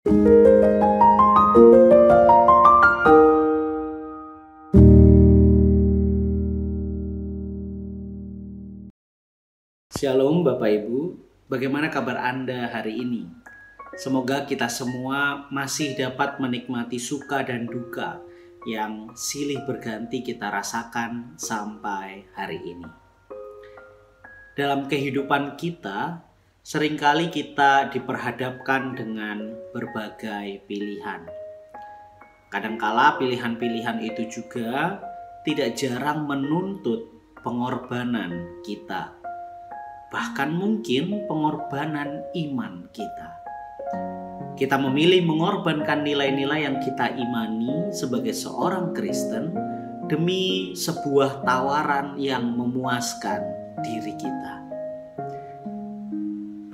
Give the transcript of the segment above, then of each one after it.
Shalom Bapak Ibu, bagaimana kabar Anda hari ini? Semoga kita semua masih dapat menikmati suka dan duka yang silih berganti kita rasakan sampai hari ini. Dalam kehidupan kita, seringkali kita diperhadapkan dengan berbagai pilihan. Kadangkala pilihan-pilihan itu juga tidak jarang menuntut pengorbanan kita. Bahkan mungkin pengorbanan iman kita. Kita memilih mengorbankan nilai-nilai yang kita imani sebagai seorang Kristen demi sebuah tawaran yang memuaskan diri kita.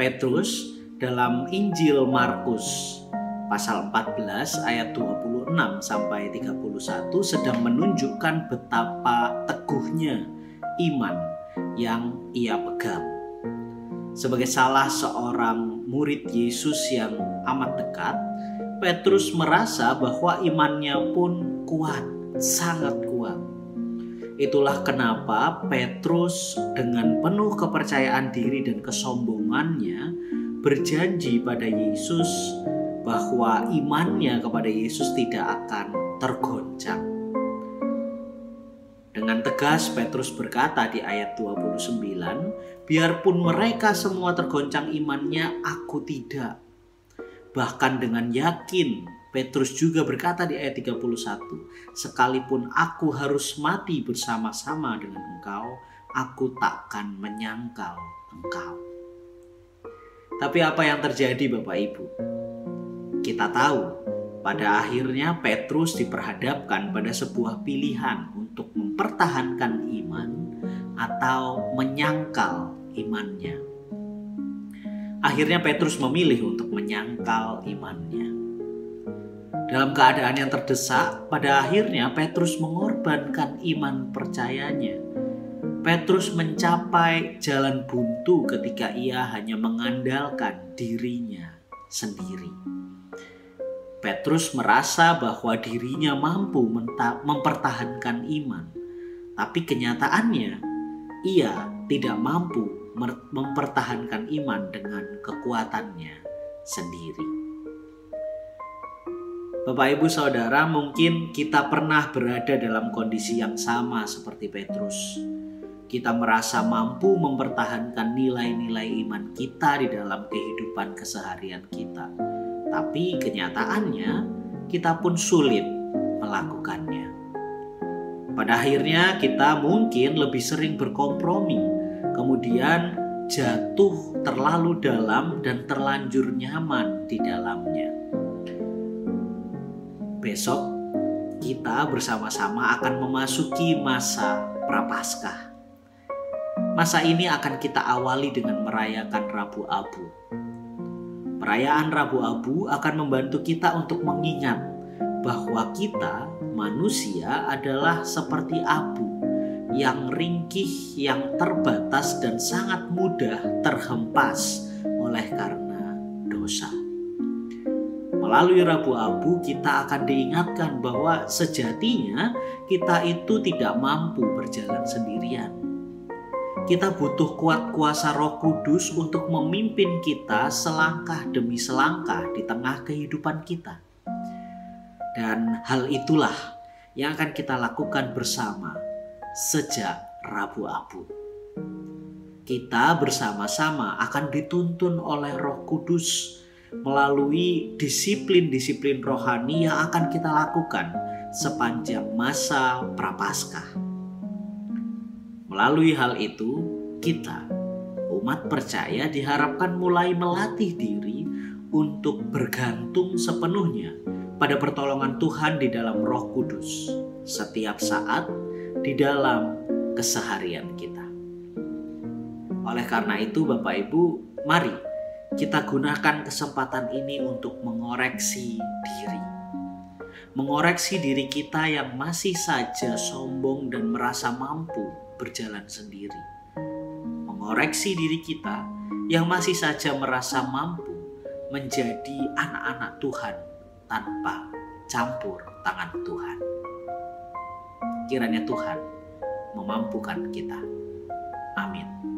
Petrus dalam Injil Markus pasal 14 ayat 26 sampai 31 sedang menunjukkan betapa teguhnya iman yang ia pegang. Sebagai salah seorang murid Yesus yang amat dekat, Petrus merasa bahwa imannya pun kuat, sangat kuat. Itulah kenapa Petrus dengan penuh kepercayaan diri dan kesombongannya berjanji pada Yesus bahwa imannya kepada Yesus tidak akan tergoncang. Dengan tegas Petrus berkata di ayat 29, biarpun mereka semua tergoncang imannya, aku tidak. Bahkan dengan yakin Petrus juga berkata di ayat 31, sekalipun aku harus mati bersama-sama dengan engkau, aku takkan menyangkal engkau. Tapi apa yang terjadi Bapak Ibu? Kita tahu pada akhirnya Petrus diperhadapkan pada sebuah pilihan untuk mempertahankan iman atau menyangkal imannya. Akhirnya Petrus memilih untuk menyangkal imannya. Dalam keadaan yang terdesak, pada akhirnya Petrus mengorbankan iman percayanya. Petrus mencapai jalan buntu ketika ia hanya mengandalkan dirinya sendiri. Petrus merasa bahwa dirinya mampu mempertahankan iman, tapi kenyataannya ia tidak mampu mempertahankan iman dengan kekuatannya sendiri. Bapak Ibu Saudara, mungkin kita pernah berada dalam kondisi yang sama seperti Petrus. Kita merasa mampu mempertahankan nilai-nilai iman kita di dalam kehidupan keseharian kita. Tapi kenyataannya kita pun sulit melakukannya. Pada akhirnya kita mungkin lebih sering berkompromi, kemudian jatuh terlalu dalam dan terlanjur nyaman di dalamnya. Besok kita bersama-sama akan memasuki masa Prapaskah. Masa ini akan kita awali dengan merayakan Rabu Abu. Perayaan Rabu Abu akan membantu kita untuk mengingat bahwa kita manusia adalah seperti abu yang ringkih, yang terbatas dan sangat mudah terhempas oleh karena dosa. Melalui Rabu Abu kita akan diingatkan bahwa sejatinya kita itu tidak mampu berjalan sendirian. Kita butuh kuat kuasa Roh Kudus untuk memimpin kita selangkah demi selangkah di tengah kehidupan kita. Dan hal itulah yang akan kita lakukan bersama sejak Rabu Abu. Kita bersama-sama akan dituntun oleh Roh Kudus melalui disiplin-disiplin rohani yang akan kita lakukan sepanjang masa Prapaskah. Melalui hal itu, kita, umat percaya, diharapkan mulai melatih diri untuk bergantung sepenuhnya pada pertolongan Tuhan di dalam Roh Kudus setiap saat di dalam keseharian kita. Oleh karena itu, Bapak Ibu, mari kita gunakan kesempatan ini untuk mengoreksi diri. Mengoreksi diri kita yang masih saja sombong dan merasa mampu berjalan sendiri. Mengoreksi diri kita yang masih saja merasa mampu menjadi anak-anak Tuhan tanpa campur tangan Tuhan. Kiranya Tuhan memampukan kita. Amin.